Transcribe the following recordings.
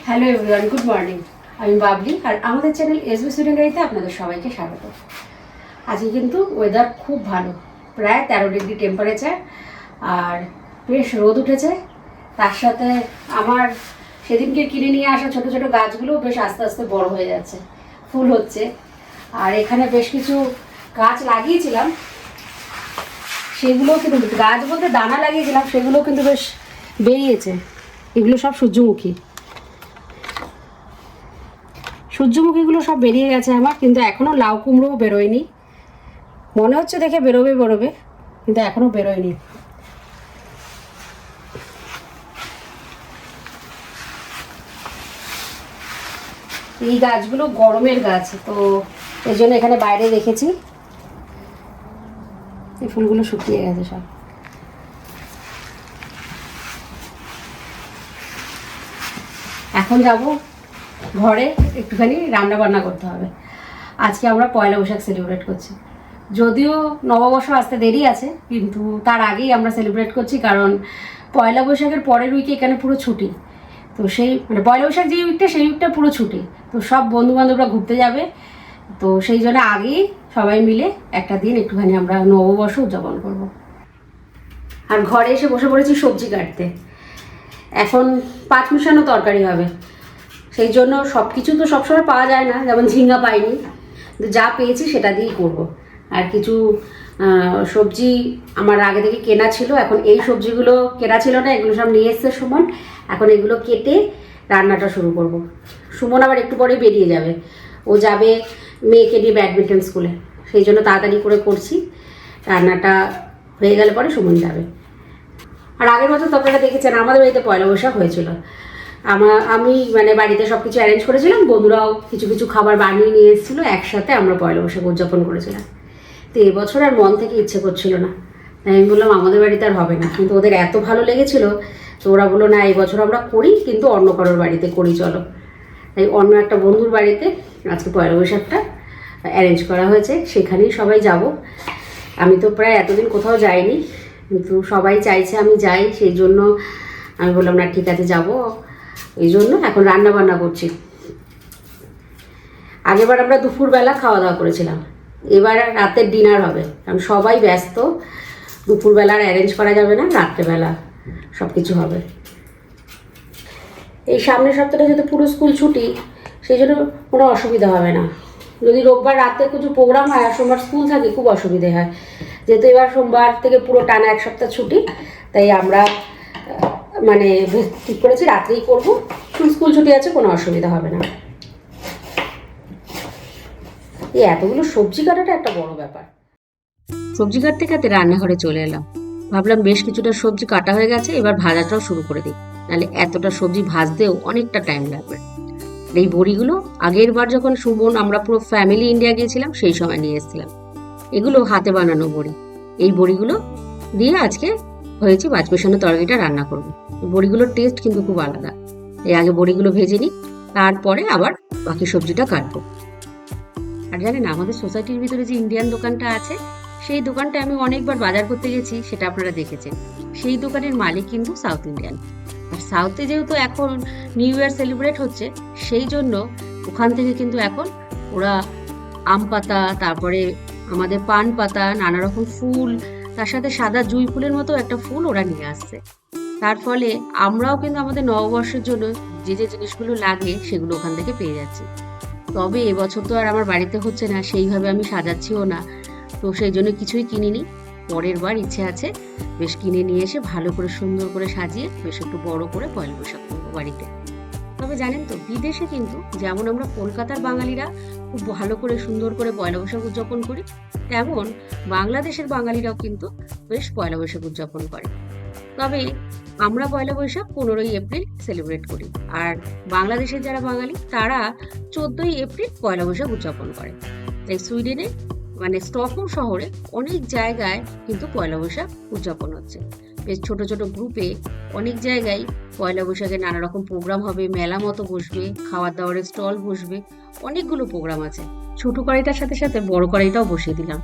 Hello everyone, good morning. আমি বাবলি আর আমাদের channel SB student গাইতে আপনাদের সবাইকে স্বাগত। আজকে কিন্তু ওয়েদার খুব ভালো, প্রায় 13 ডিগ্রি টেম্পারেচার আর বেশ রোদ উঠেছে। তার সাথে আমার সেদিনকে কিনে নিয়ে আসা ছোটো ছোটো গাছগুলো বেশ আস্তে আস্তে বড় হয়ে যাচ্ছে, ফুল হচ্ছে। আর এখানে বেশ কিছু গাছ লাগিয়েছিলাম, সেগুলো কিন্তু গাছ বলতে দানা লাগিয়েছিলাম, সেগুলো কিন্তু বেশ বেরিয়েছে। এগুলো সব সূর্যমুখীগুলো সব বেরিয়ে গেছে আমার, কিন্তু এখনও লাউ কুমড়োও বেরোয়নি। মনে হচ্ছে দেখে বেরোবে, কিন্তু এখনও বেরোয়নি। এই গাছগুলো গরমের গাছ, তো এই জন্য এখানে বাইরে রেখেছি। এই ফুলগুলো শুকিয়ে গেছে সব। এখন যাব ঘরে, একটুখানি রান্না বান্না করতে হবে। আজকে আমরা পয়লা বৈশাখ সেলিব্রেট করছি। যদিও নববর্ষ আসতে দেরি আছে, কিন্তু তার আগেই আমরা সেলিব্রেট করছি, কারণ পয়লা বৈশাখের পরের উইকে এখানে পুরো ছুটি। তো সেই পয়লা বৈশাখ যে উইকটা, সেই উইকটা পুরো ছুটি। তো সব বন্ধুবান্ধবরা ঘুরতে যাবে, তো সেই জন্য আগেই সবাই মিলে একটা দিন একটুখানি আমরা নববর্ষ উদযাপন করব। আর ঘরে এসে বসে পড়েছি সবজি কাটতে। এখন 5 মিশানো তরকারি হবে, সেই জন্য সব কিছু তো সবসময় পাওয়া যায় না, যেমন ঝিঙ্গা পাইনি, যা পেয়েছি সেটা দিয়েই করব। আর কিছু সবজি আমার আগে থেকে কেনা ছিল, এখন এই সবজিগুলো কেনা ছিল না, এগুলো সব নিয়ে এসছে সুমন। এখন এগুলো কেটে রান্নাটা শুরু করব। সুমন আবার একটু পরে বেরিয়ে যাবে, ও যাবে মেয়েকে নিয়ে ব্যাডমিন্টন স্কুলে, সেই জন্য তাড়াতাড়ি করে করছি। রান্নাটা হয়ে গেলে পরে সুমন যাবে। আর আগের বছর তো আপনারা দেখেছেন আমাদের বাড়িতে পয়লা বৈশাখ হয়েছিল। আমি বাড়িতে সব কিছু অ্যারেঞ্জ করেছিলাম, বন্ধুরাও কিছু কিছু খাবার বানিয়ে নিয়ে এসেছিলো, একসাথে আমরা পয়লা বৈশাখ উদযাপন করেছিলাম। তো এবছর আর মন থেকে ইচ্ছে করছিল না, তাই আমি বললাম আমাদের বাড়িতে আর হবে না, কিন্তু ওদের এত ভালো লেগেছিলো, তো ওরা বললো না এই বছর আমরা করি, কিন্তু অন্য কারোর বাড়িতে করি চলো। তাই অন্য একটা বন্ধুর বাড়িতে আজকে পয়লা বৈশাখটা অ্যারেঞ্জ করা হয়েছে, সেখানেই সবাই যাব। আমি তো প্রায় এতদিন কোথাও যাইনি, কিন্তু সবাই চাইছে আমি যাই, সেই জন্য আমি বললাম না ঠিক আছে যাবো। এই জন্য এখন রান্না বান্না করছি। আগেরবার আমরা দুপুরবেলা খাওয়া দাওয়া করেছিলাম, এবার রাতের ডিনার হবে, কারণ সবাই ব্যস্ত। দুপুরবেলার অ্যারেঞ্জ করা যাবে না, রাত্রেবেলা সব কিছু হবে। এই সামনের সপ্তাহটা যেহেতু পুরো স্কুল ছুটি, সেই জন্য কোনো অসুবিধা হবে না। যদি রোববার রাতে কিছু প্রোগ্রাম হয় আর সোমবার স্কুল থাকে, খুব অসুবিধে হয়। যেহেতু এবার সোমবার থেকে পুরো টানা 1 সপ্তাহ ছুটি, তাই আমরা ঠিক করেছি রাত্রেই করবো। স্কুল ছুটি আছে, কোনো অসুবিধা হবে না। এই এতগুলো সবজি কাটাটা একটা বড় ব্যাপার। সবজি কাটতে কাটতে রান্নাঘরে চলে এলাম, ভাবলাম বেশ কিছুটা সবজি কাটা হয়ে গেছে, এবার ভাজাটাও শুরু করে দিই, নাহলে এতটা সবজি ভাজতেও অনেকটা টাইম লাগবে। এই বড়িগুলো আগের বার যখন সুমন আমরা পুরো ফ্যামিলি ইন্ডিয়া গিয়েছিলাম, সেই সময় নিয়ে এসেছিলাম। এগুলো হাতে বানানো বড়ি। এই বড়িগুলো দিয়ে আজকে হয়েছে 5 মিশানো তরকারিটা রান্না করবো। বড়িগুলোর টেস্ট কিন্তু খুব আলাদা। এই আগে বড়িগুলো ভেজে নিই, তারপরে আবার বাকি সবজিটা কাটবো। আর জানেন, আমাদের সোসাইটির ভিতরে যে ইন্ডিয়ান দোকানটা আছে, সেই দোকানটা আমি অনেকবার বাজার করতে গেছি, সেটা আপনারা দেখেছেন। সেই দোকানের মালিক কিন্তু সাউথ ইন্ডিয়ান। আর সাউথে যেহেতু এখন নিউ ইয়ার সেলিব্রেট হচ্ছে, সেই জন্য ওখান থেকে কিন্তু এখন ওরা আম পাতা, তারপরে আমাদের পান পাতা, নানা রকম ফুল, তার সাথে সাদা জুঁই ফুলের মতো একটা ফুল ওরা নিয়ে আসছে। তার ফলে আমরাও কিন্তু আমাদের নববর্ষের জন্য যে যে জিনিসগুলো লাগে সেগুলো ওখান থেকে পেয়ে যাচ্ছি। তবে এবছর তো আর আমার বাড়িতে হচ্ছে না, সেইভাবে আমি সাজাচ্ছিও না, তো সেই জন্য কিছুই কিনিনি। পরের বার ইচ্ছে আছে বেশ কিনে নিয়ে এসে ভালো করে সুন্দর করে সাজিয়ে বেশ একটু বড় করে পয়লা বৈশাখ করবো বাড়িতে। তবে জানেন তো, বিদেশে কিন্তু যেমন আমরা কলকাতার বাঙালিরা খুব ভালো করে সুন্দর করে পয়লা বৈশাখ উদযাপন করি, তেমন বাংলাদেশের বাঙালিরাও কিন্তু বেশ পয়লা বৈশাখ উদযাপন করে। তবে আমরা পয়লা বৈশাখ 15ই এপ্রিল সেলিব্রেট করি, আর বাংলাদেশের যারা বাঙালি তারা 14ই এপ্রিল পয়লা বৈশাখ উদযাপন করে। তাই সুইডেনে স্টকহোম শহরে অনেক জায়গায় কিন্তু পয়লা বৈশাখ উদযাপন হচ্ছে। বেশ ছোট ছোট গ্রুপে অনেক জায়গায় পয়লা বৈশাখে নানা রকম প্রোগ্রাম হবে, মেলা মতো বসবে, খাওয়ার দাওয়ারের স্টল বসবে, অনেকগুলো প্রোগ্রাম আছে। ছোট কড়াইটার সাথে সাথে বড় কড়াইটাও বসিয়ে দিলাম।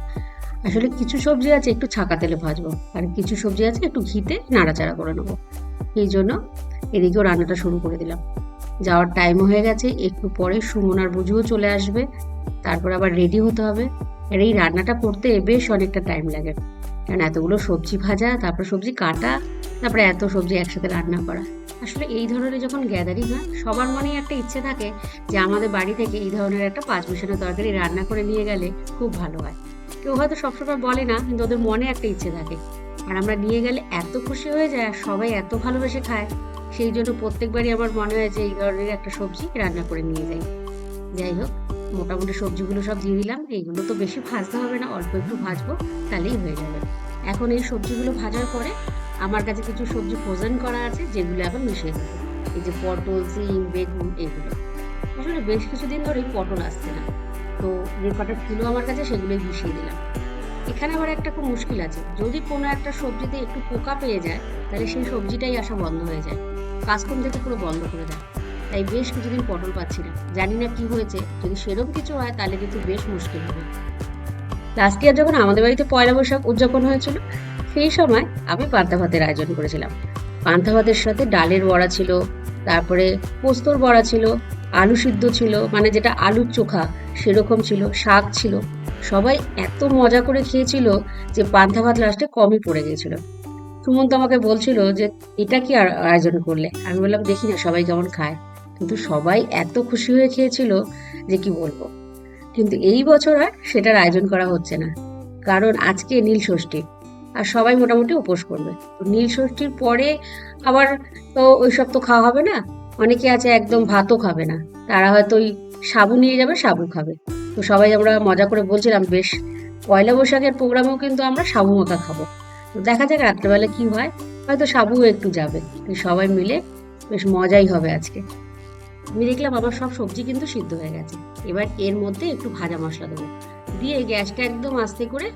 আসলে কিছু সবজি আছে একটু ছাকা তেলে ভাজবো, আর কিছু সবজি আছে একটু ঘিতে নাড়াচাড়া করে নেবো, এই জন্য এদিকেও রান্নাটা শুরু করে দিলাম। যাওয়ার টাইমও হয়ে গেছে, একটু পরে সুমন আর বুঝুও চলে আসবে, তারপর আবার রেডি হতে হবে। আর এই রান্নাটা করতে বেশ অনেকটা টাইম লাগে, কারণ এতগুলো সবজি ভাজা, তারপর সবজি কাটা, তারপরে এত সবজি একসাথে রান্না করা। আসলে এই ধরনের যখন গ্যাদারিং হয়, সবার মনেই একটা ইচ্ছে থাকে যে আমাদের বাড়ি থেকে এই ধরনের একটা 5 মিশানো তরকারি রান্না করে নিয়ে গেলে খুব ভালো হয়। কেউ হয়তো সবসময় বলে না, কিন্তু ওদের মনে একটা ইচ্ছে থাকে। আর আমরা নিয়ে গেলে এত খুশি হয়ে যায় আর সবাই এত ভালোবেসে খায়, সেই জন্য প্রত্যেকবারই আমার মনে হয় যে এই ধরনের একটা সবজি রান্না করে নিয়ে যাই। যাই হোক, মোটামুটি সবজিগুলো সব দিয়ে দিলাম। এইগুলো তো বেশি ভাজতে হবে না, অল্প একটু ভাজবো, তাহলেই হয়ে যাবে। এখন এই সবজিগুলো ভাজার পরে আমার কাছে কিছু সবজি ফ্রোজেন করা আছে, যেগুলো এখন মিশিয়ে দেবো। এই যে পটল, সিম, বেগুন, এগুলো আসলে বেশ কিছুদিন ধরেই পটল আসছে না, তো যে কটা ছিল আমার কাছে সেগুলোই মিশিয়ে দিলাম। এখানে আবার একটা খুব মুশকিল আছে, যদি কোনো একটা সবজিতে একটু পোকা পেয়ে যায়, তাহলে সেই সবজিটাই আসা বন্ধ হয়ে যায়, কাজকর্ম থেকে পুরো বন্ধ করে দেয়। তাই বেশ কিছুদিন পটল পাচ্ছি না, জানি না কি হয়েছে। যদি সেরকম কিছু হয় তাহলে কিন্তু বেশ মুশকিল হবে। লাস্ট ইয়ার যখন আমাদের বাড়িতে পয়লা বৈশাখ উদযাপন হয়েছিল, সেই সময় আমি পান্তা ভাতের আয়োজন করেছিলাম। পান্তা ভাতের সাথে ডালের বড়া ছিল, তারপরে পোস্তর বড়া ছিল, আলু সিদ্ধ ছিল, মানে যেটা আলুর চোখা সেরকম ছিল, শাক ছিল। সবাই এত মজা করে খেয়েছিল যে পান্তা ভাত লাস্টে কমই পড়ে গিয়েছিল। সুমন্ত আমাকে বলছিল যে এটা কি আয়োজন করলে, আমি বললাম দেখি না সবাই কেমন খায়। কিন্তু সবাই এত খুশি হয়ে খেয়েছিল যে কি বলবো। কিন্তু এই বছর আর সেটার আয়োজন করা হচ্ছে না, কারণ আজকে নীল ষষ্ঠী আর সবাই মোটামুটি উপোস করবে। নীল ষষ্ঠীর পরে আবার তো ওইসব তো খাওয়া হবে না। অনেকে আছে একদম ভাতও খাবে না, তারা হয়তো ওই সাবু নিয়ে যাবে, সাবু খাবে। তো সবাই আমরা মজা করে বলছিলাম বেশ পয়লা বৈশাখের প্রোগ্রামেও কিন্তু আমরা সাবু মাখা খাবো। তো দেখা যাক রাত্রেবেলা কি হয়, হয়তো সাবুও একটু যাবে। সবাই মিলে বেশ মজাই হবে আজকে। আমি দেখলাম আমার সব সবজি কিন্তু সিদ্ধ হয়ে গেছে। এবার এর মধ্যে একটু ভাজা মশলা দেবো, দিয়ে গ্যাসটা একদম আস্তে করে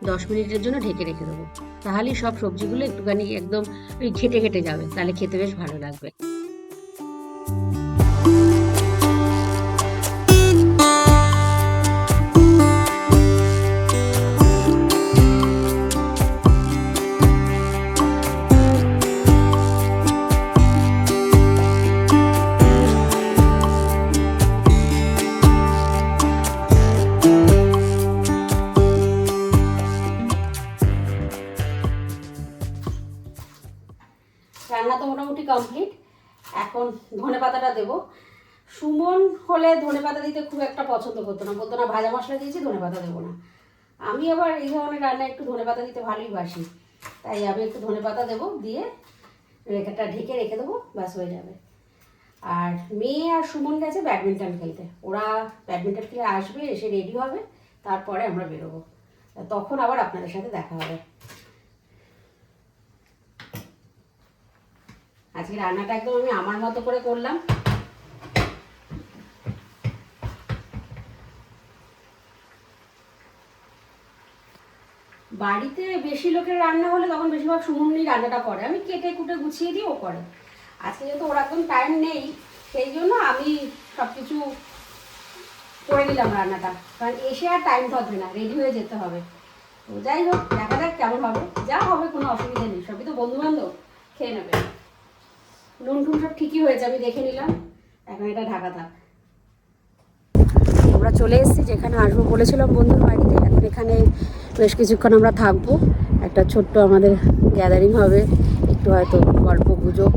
10 মিনিটের জন্য ঢেকে রেখে দেবো। তাহলেই সব সবজিগুলো একটুখানি একদম ওই ঘেটে ঘেটে যাবে, তাহলে খেতে বেশ ভালো লাগবে। রান্না তো মোটামুটি কমপ্লিট। এখন ধনেপাতাটা দেবো। সুমন হলে ধনেপাতা দিতে খুব একটা পছন্দ করতো না, বলতো না ভাজা মশলা দিয়েছি ধনেপাতা দেবো না। আমি আবার এই ধরনের রান্না একটু ধনেপাতা দিতে ভালোই বাসি, তাই আমি একটু ধনেপাতা দেবো, দিয়ে রেখাটা ঢেকে রেখে দেবো, ব্যাস হয়ে যাবে। আর মেয়ে আর সুমন গেছে ব্যাডমিন্টন খেলতে, ওরা ব্যাডমিন্টন খেলে আসবে, এসে রেডি হবে, তারপরে আমরা বেরোবো। তখন আবার আপনাদের সাথে দেখা হবে। আজকে রান্নাটা একদম আমি আমার মতো করে করলাম। বাড়িতে বেশি লোকের রান্না হলে তখন বেশিরভাগ সুমনই রান্নাটা করে, আমি কেটে কুটে গুছিয়ে দিই, ও করে। আজকে যেহেতু ওর একদম টাইম নেই, সেই জন্য আমি সব কিছু করে নিলাম রান্নাটা, কারণ এসে আর টাইম থাকবে না, রেডি হয়ে যেতে হবে। তো যাই হোক, দেখা যাক কেমন হবে, যা হবে কোনো অসুবিধা নেই, সবই তো বন্ধু বান্ধব, খেয়ে নেবে। নুন টুন সব ঠিকই হয়েছে, আমি দেখে নিলাম। এখন এটা ঢাকা থাক। আমরা চলে এসেছি যেখানে আসবো বলেছিলাম, বন্ধুর বাড়িতে। এখন এখানে বেশ কিছুক্ষণ আমরা থাকবো, একটা ছোট্ট আমাদের গ্যাদারিং হবে, একটু হয়তো গল্প গুজব।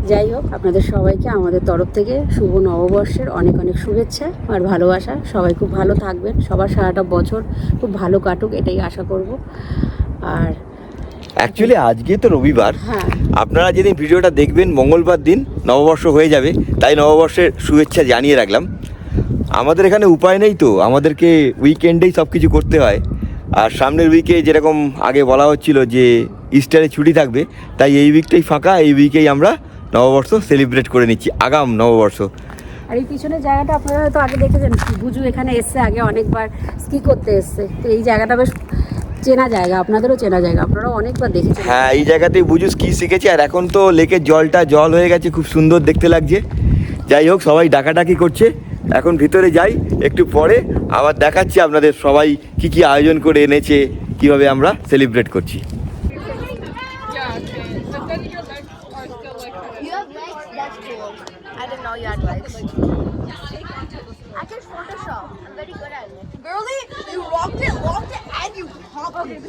যাই হোক, আপনাদের সবাইকে আমাদের তরফ থেকে শুভ নববর্ষের অনেক অনেক শুভেচ্ছা আর ভালোবাসা। সবাই খুব ভালো থাকবেন, সবার সারাটা বছর খুব ভালো কাটুক, এটাই আশা করব। আর অ্যাকচুয়ালি আজকে তো রবিবার, হ্যাঁ, আপনারা যেদিন ভিডিওটা দেখবেন মঙ্গলবার দিন নববর্ষ হয়ে যাবে, তাই নববর্ষের শুভেচ্ছা জানিয়ে রাখলাম। আমাদের এখানে উপায় নেই, তো আমাদেরকে উইকেন্ডেই সব কিছু করতে হয়। আর সামনের উইকে যেরকম আগে বলা হচ্ছিল যে ইস্টারে ছুটি থাকবে, তাই এই উইকটাই ফাঁকা, এই উইকেই আমরা নববর্ষ সেলিব্রেট করে নিচ্ছি, আগাম নববর্ষ। আর এই পিছনের জায়গাটা আপনারা হয়তো আগে দেখেছেন, বুজু এখানে এসছে আগে অনেকবার, স্কি করতে এসছে। তো এই জায়গাটা বেশ চেনা জায়গা, আপনাদেরও চেনা জায়গা, আপনারাও অনেকবার দেখেছেন। হ্যাঁ, এই জায়গাতেই বুঝু স্কি শিখেছে। আর এখন তো লেকের জলটা জল হয়ে গেছে, খুব সুন্দর দেখতে লাগছে। যাই হোক, সবাই ডাকাডাকি করছে, এখন ভিতরে যাই, একটু পরে আবার দেখাচ্ছি আপনাদের সবাই কি কি আয়োজন করে এনেছে, কিভাবে আমরা সেলিব্রেট করছি। You have legs? That's cool. I didn't know you had legs. I can Photoshop. I'm very good at it. Girlie, you walked it, and you popped it.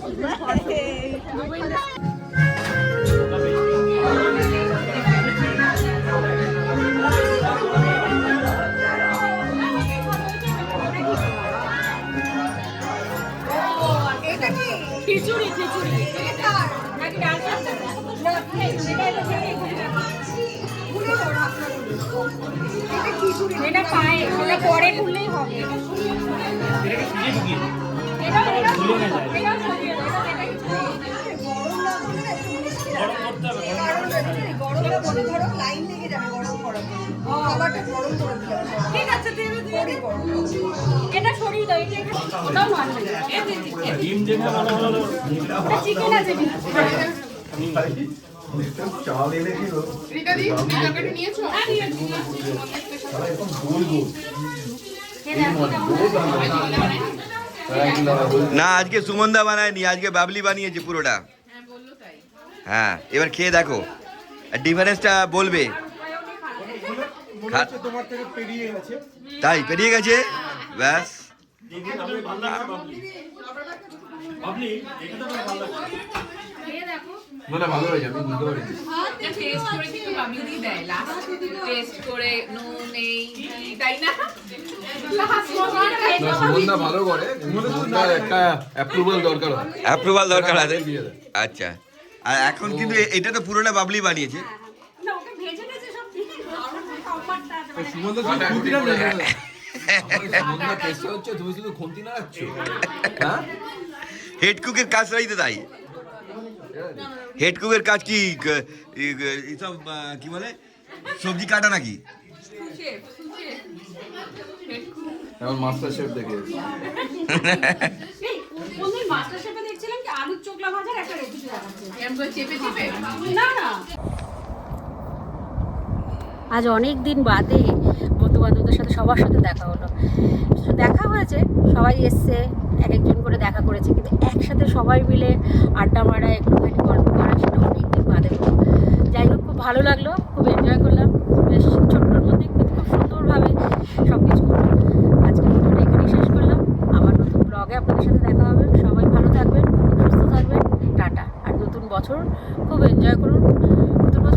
এটা কি? খিচুড়ি এটা নাকি ডাল খাচ্ছে না এটা খিচুড়ি এটা পায়ে ওটা পরে খুললেই হবে এটা ঠিক আছে এটা সরিয়ে দাও এটা ওটাও নয় ডিম যেটা ভালো হলো চিকেন আছে চাল এনে দিল এটা দি তরকারি নিয়েছো হ্যাঁ নিয়েছি একদম গোল গোল না আজকে সুমনদা বানায়নি, আজকে বাবলি বানিয়েছে পুরোটা। হ্যাঁ এবার খেয়ে দেখো, ডিফারেন্সটা বলবে। তোমার থেকে পেরিয়ে গেছে। তাই পেরিয়ে গেছে, ব্যাস। না ভালো হয়ে যাবে, বুঝতে পারি। টেস্ট করে কিন্তু বাবলি দিয়ে দেয় লাস্ট টেস্ট করে নুন এই তাই না সুমনদা ভালো করে, সুমনদা একটা অ্যাপ্রুভাল দরকার হয়। অ্যাপ্রুভাল দরকার আছে। আচ্ছা, আর এখন কিন্তু এটা তো পুরোটা বাবলি বানিয়েছে। সুমনদা শুধু খুঁতিটা নেই, সুমনদা টেস্ট হচ্ছে, তুমি শুধু খুঁতি না রাখছো। হ্যাঁ, হেড কুকের কাজটাই তো তাই। হেড কুকের কাজ কি এইসব কি বলে সবজি কাটা নাকি? এখন মাস্টার শেফ দেখে আজ অনেক দিন বাদে বন্ধু বান্ধবদের সাথে সবার সাথে দেখা হলো। দেখা হয়েছে, সবাই এসছে, এক একজন করে দেখা করেছে, কিন্তু একসাথে সবাই মিলে আড্ডা মারা, একটুখানি গল্প করা, সেটা অনেক দিন বাদে হলো। যাই হোক, খুব ভালো লাগলো, খুব এনজয় করলাম, বেশ ছোট্টর মধ্যে কিন্তু খুব সুন্দরভাবে সব কিছু হলো। আজকে ভিডিওটা এখানেই শেষ করলাম, আবার নতুন ব্লগে আপনাদের সাথে দেখা হবে। সবাই ভালো থাকবেন, সুস্থ থাকবেন, টাটা। আর নতুন বছর খুব এনজয় করুন। নতুন বছর